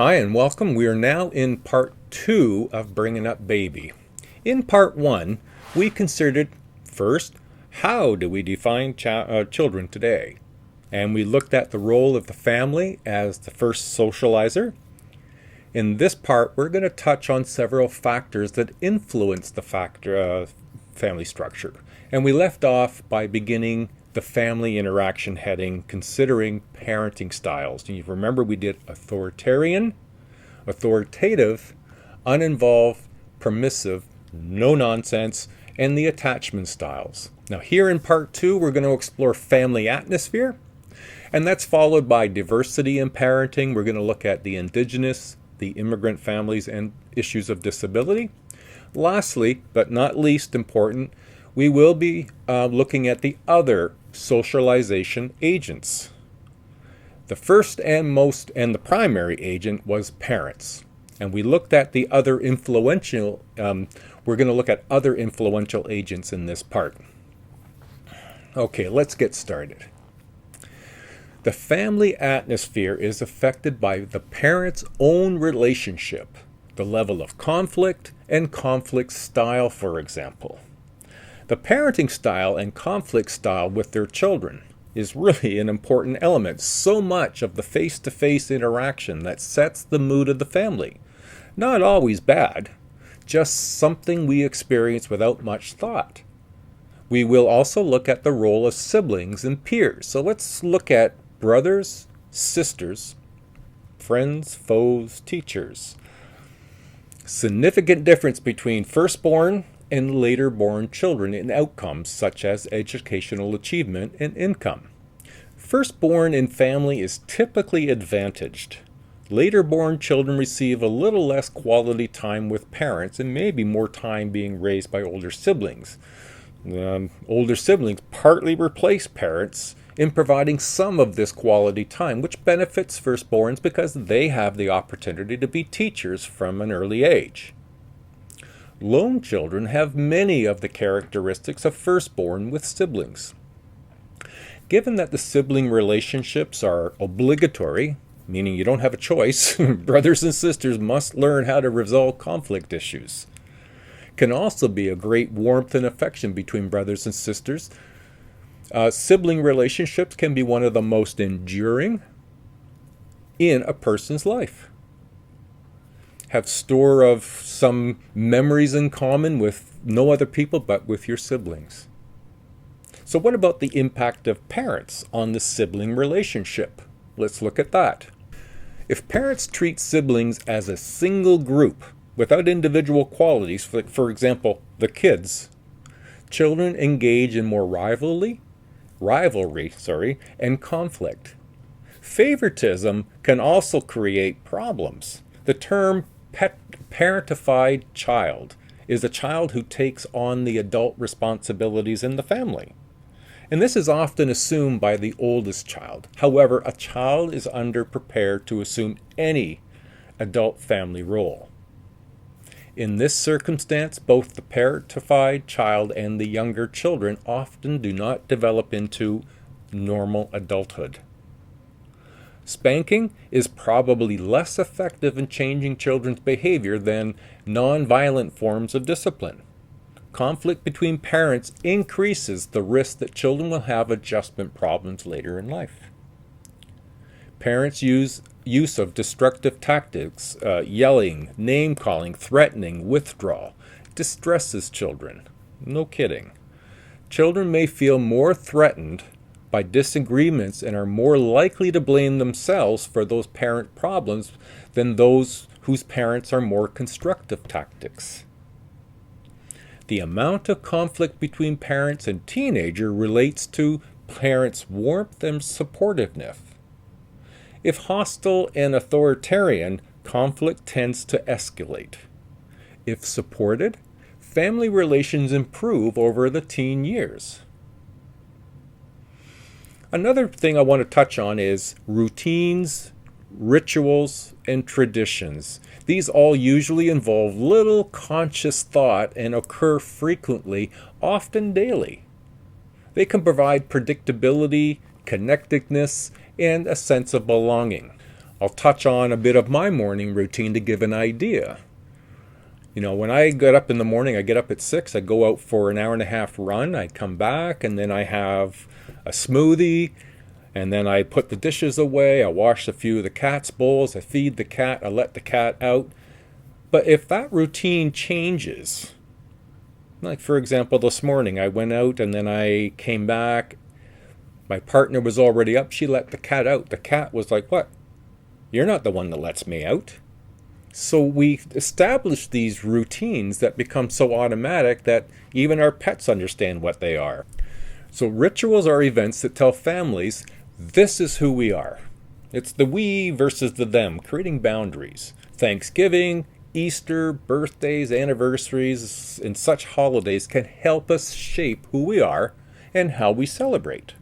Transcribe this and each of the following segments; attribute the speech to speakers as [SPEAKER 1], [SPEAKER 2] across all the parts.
[SPEAKER 1] Hi and welcome. We are now in part 2 of Bringing Up Baby. In part 1, we considered first, how do we define children today? And we looked at the role of the family as the first socializer. In this part, we're going to touch on several factors that influence the family structure. And we left off by beginning the family interaction heading, considering parenting styles. And you remember we did authoritarian, authoritative, uninvolved, permissive, no nonsense, and the attachment styles. Now here in part 2, we're going to explore family atmosphere, and that's followed by diversity in parenting. We're going to look at the indigenous, the immigrant families, and issues of disability. Lastly, but not least important, we will be looking at the other socialization agents. The first and the primary agent was parents. And we looked at the other influential, we're going to look at other influential agents in this part. Okay, let's get started. The family atmosphere is affected by the parents' own relationship, the level of conflict, and conflict style, for example. The parenting style and conflict style with their children is really an important element, so much of the face-to-face interaction that sets the mood of the family. Not always bad, just something we experience without much thought. We will also look at the role of siblings and peers. So let's look at brothers, sisters, friends, foes, teachers. Significant difference between firstborn and later born children in outcomes such as educational achievement and income. Firstborn in family is typically advantaged. Later born children receive a little less quality time with parents and maybe more time being raised by older siblings. Older siblings partly replace parents in providing some of this quality time, which benefits firstborns because they have the opportunity to be teachers from an early age. Lone children have many of the characteristics of firstborn with siblings. Given that the sibling relationships are obligatory, meaning you don't have a choice, brothers and sisters must learn how to resolve conflict issues. Can also be a great warmth and affection between brothers and sisters. Sibling relationships can be one of the most enduring in a person's life. Have store of some memories in common with no other people but with your siblings. So what about the impact of parents on the sibling relationship? Let's look at that. If parents treat siblings as a single group without individual qualities, for example, the kids, children engage in more rivalry, and conflict. Favoritism can also create problems. The term parentified child is a child who takes on the adult responsibilities in the family. And this is often assumed by the oldest child. However, a child is underprepared to assume any adult family role. In this circumstance, both the parentified child and the younger children often do not develop into normal adulthood. Spanking is probably less effective in changing children's behavior than nonviolent forms of discipline. Conflict between parents increases the risk that children will have adjustment problems later in life. Parents' use of destructive tactics, yelling, name-calling, threatening, withdrawal, distresses children. No kidding. Children may feel more threatened by disagreements and are more likely to blame themselves for those parent problems than those whose parents are more constructive tactics. The amount of conflict between parents and teenager relates to parents' warmth and supportiveness. If hostile and authoritarian, conflict tends to escalate. If supported, family relations improve over the teen years. Another thing I want to touch on is routines, rituals, and traditions. These all usually involve little conscious thought and occur frequently, often daily. They can provide predictability, connectedness, and a sense of belonging. I'll touch on a bit of my morning routine to give an idea. When I get up in the morning, I get up at 6, I go out for an hour and a half run, I come back, and then I have a smoothie, and then I put the dishes away, I wash a few of the cat's bowls, I feed the cat, I let the cat out. But if that routine changes, like for example this morning, I went out and then I came back, my partner was already up, she let the cat out. The cat was like, "What? You're not the one that lets me out." So we establish these routines that become so automatic that even our pets understand what they are. So rituals are events that tell families, this is who we are. It's the we versus the them, creating boundaries. Thanksgiving, Easter, birthdays, anniversaries, and such holidays can help us shape who we are and how we celebrate.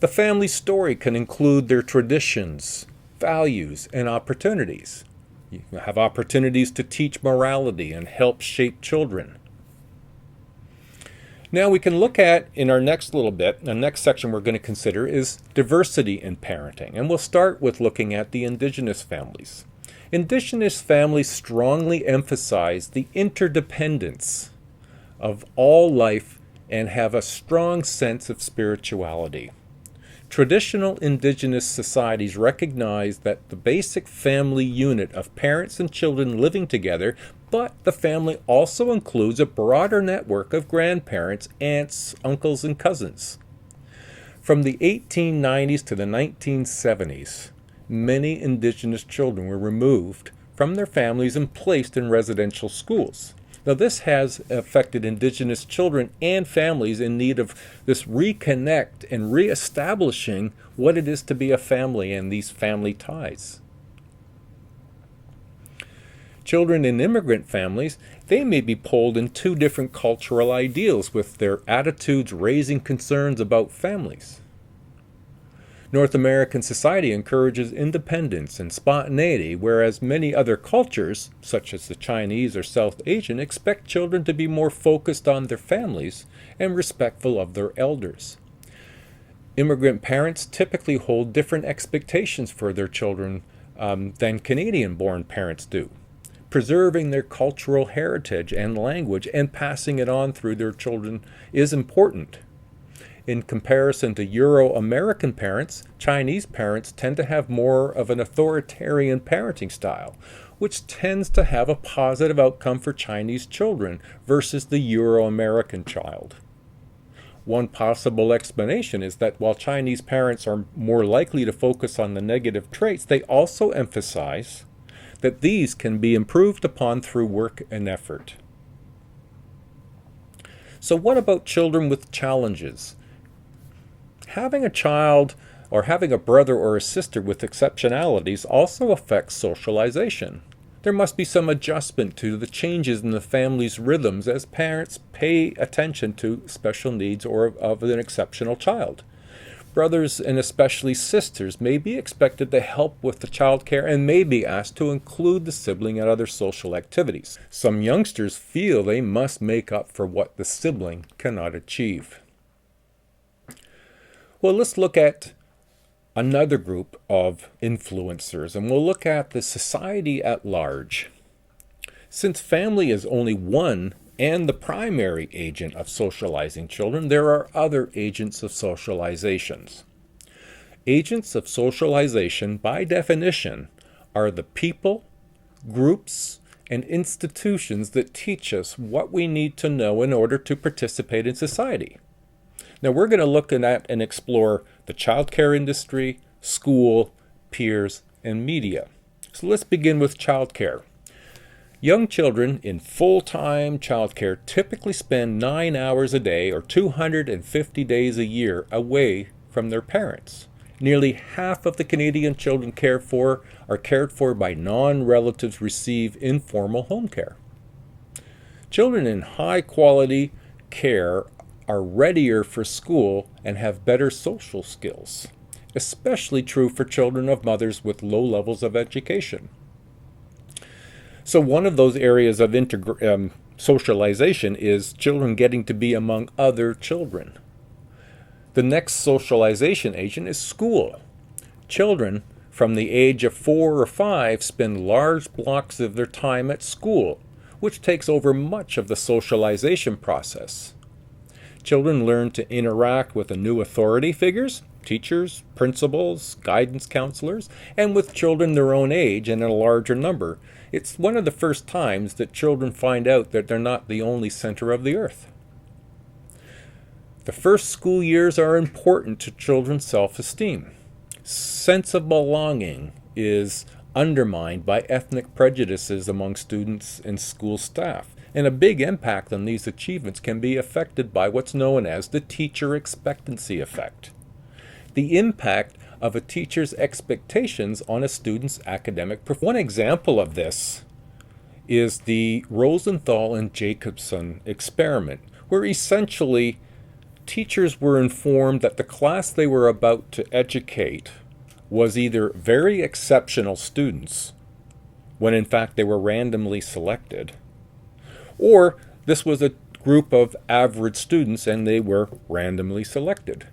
[SPEAKER 1] The family story can include their traditions, values, and opportunities. You have opportunities to teach morality and help shape children. Now we can look at, in our next little bit, the next section we're going to consider is diversity in parenting. And we'll start with looking at the indigenous families. Indigenous families strongly emphasize the interdependence of all life and have a strong sense of spirituality. Traditional indigenous societies recognize that the basic family unit of parents and children living together, but the family also includes a broader network of grandparents, aunts, uncles, and cousins. From the 1890s to the 1970s, many indigenous children were removed from their families and placed in residential schools. Now, this has affected indigenous children and families in need of this reconnect and reestablishing what it is to be a family and these family ties. Children in immigrant families, they may be pulled in two different cultural ideals with their attitudes raising concerns about families. North American society encourages independence and spontaneity, whereas many other cultures, such as the Chinese or South Asian, expect children to be more focused on their families and respectful of their elders. Immigrant parents typically hold different expectations for their children than Canadian-born parents do. Preserving their cultural heritage and language and passing it on through their children is important. In comparison to Euro-American parents, Chinese parents tend to have more of an authoritarian parenting style, which tends to have a positive outcome for Chinese children versus the Euro-American child. One possible explanation is that while Chinese parents are more likely to focus on the negative traits, they also emphasize that these can be improved upon through work and effort. So what about children with challenges? Having a child or having a brother or a sister with exceptionalities also affects socialization. There must be some adjustment to the changes in the family's rhythms as parents pay attention to special needs or of an exceptional child. Brothers and especially sisters may be expected to help with the child care and may be asked to include the sibling in other social activities. Some youngsters feel they must make up for what the sibling cannot achieve. Well, let's look at another group of influencers, and we'll look at the society at large. Since family is only one and the primary agent of socializing children, there are other agents of socializations. Agents of socialization, by definition, are the people, groups, and institutions that teach us what we need to know in order to participate in society. Now we're going to look at and explore the childcare industry, school, peers, and media. So let's begin with childcare. Young children in full-time childcare typically spend 9 hours a day or 250 days a year away from their parents. Nearly half of the Canadian children cared for by non-relatives receive informal home care. Children in high-quality care are readier for school and have better social skills, especially true for children of mothers with low levels of education. So one of those areas of socialization is children getting to be among other children. The next socialization agent is school. Children from the age of 4 or 5 spend large blocks of their time at school, which takes over much of the socialization process. Children learn to interact with the new authority figures, teachers, principals, guidance counselors, and with children their own age and in a larger number. It's one of the first times that children find out that they're not the only center of the earth. The first school years are important to children's self-esteem. Sense of belonging is undermined by ethnic prejudices among students and school staff, and a big impact on these achievements can be affected by what's known as the teacher expectancy effect. The impact of a teacher's expectations on a student's academic performance. One example of this is the Rosenthal and Jacobson experiment, where essentially teachers were informed that the class they were about to educate was either very exceptional students, when in fact they were randomly selected, or this was a group of average students and they were randomly selected.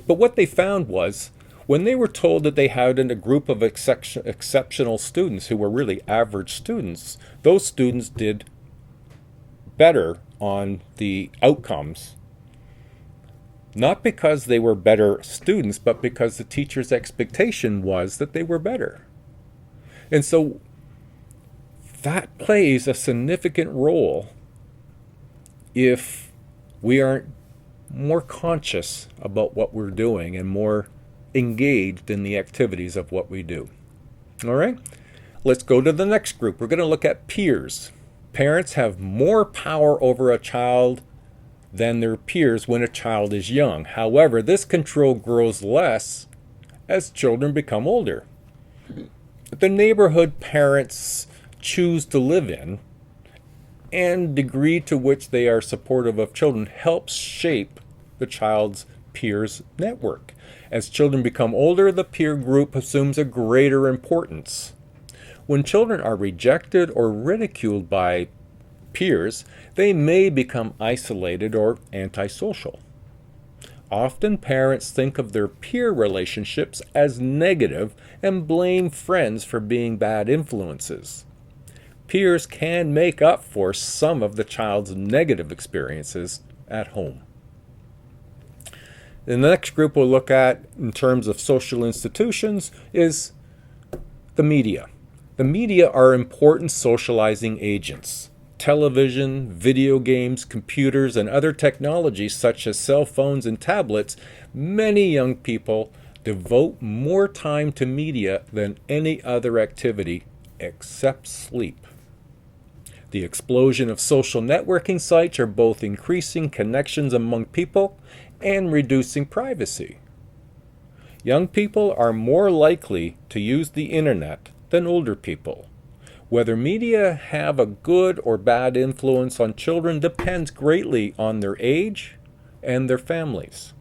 [SPEAKER 1] But what they found was, when they were told that they had a group of exceptional students who were really average students, those students did better on the outcomes, not because they were better students, but because the teacher's expectation was that they were better. And so that plays a significant role if we aren't more conscious about what we're doing and more engaged in the activities of what we do. All right, let's go to the next group. We're going to look at peers. Parents have more power over a child than their peers when a child is young. However, this control grows less as children become older. The neighborhood parents choose to live in and degree to which they are supportive of children helps shape the child's peers network. As children become older, the peer group assumes a greater importance. When children are rejected or ridiculed by peers, they may become isolated or antisocial. Often parents think of their peer relationships as negative and blame friends for being bad influences. Peers can make up for some of the child's negative experiences at home. The next group we'll look at in terms of social institutions is the media. The media are important socializing agents. Television, video games, computers, and other technologies such as cell phones and tablets, many young people devote more time to media than any other activity except sleep. The explosion of social networking sites are both increasing connections among people and reducing privacy. Young people are more likely to use the internet than older people. Whether media have a good or bad influence on children depends greatly on their age and their families.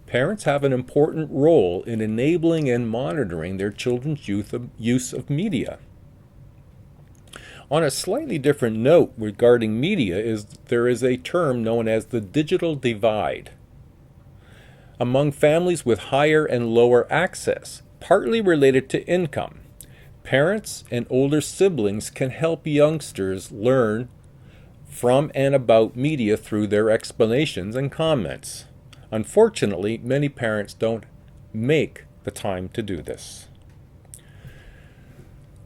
[SPEAKER 1] Parents have an important role in enabling and monitoring their children's use of media. On a slightly different note regarding media there is a term known as the digital divide. Among families with higher and lower access, partly related to income, parents and older siblings can help youngsters learn from and about media through their explanations and comments. Unfortunately, many parents don't make the time to do this.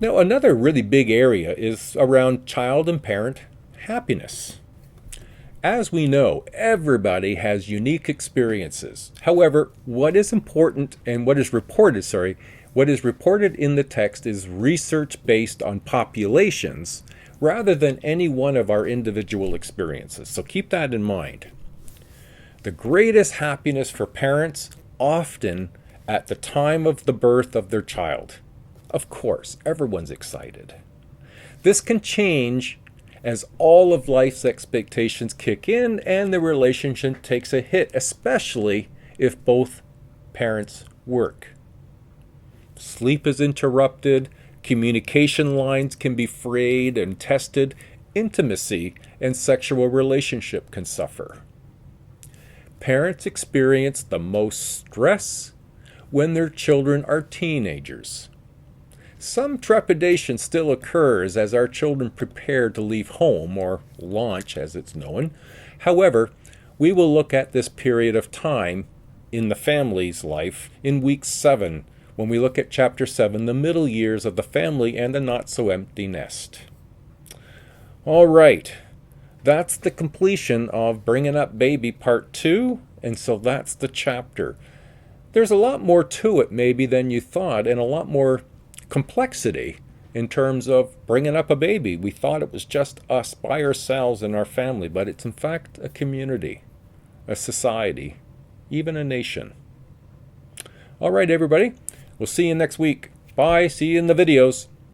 [SPEAKER 1] Now, another really big area is around child and parent happiness. As we know, everybody has unique experiences. However, what is important and what is reported in the text is research based on populations rather than any one of our individual experiences. So keep that in mind. The greatest happiness for parents often at the time of the birth of their child. Of course, everyone's excited. This can change as all of life's expectations kick in and the relationship takes a hit, especially if both parents work. Sleep is interrupted, communication lines can be frayed and tested, intimacy and sexual relationship can suffer. Parents experience the most stress when their children are teenagers. Some trepidation still occurs as our children prepare to leave home, or launch as it's known. However, we will look at this period of time in the family's life in week 7, when we look at chapter 7, the middle years of the family and the not-so-empty nest. All right, that's the completion of Bringing Up Baby Part 2, and so that's the chapter. There's a lot more to it maybe than you thought, and a lot more complexity in terms of bringing up a baby. We thought it was just us by ourselves and our family, but it's in fact a community, a society, even a nation. All right, everybody. We'll see you next week. Bye. See you in the videos.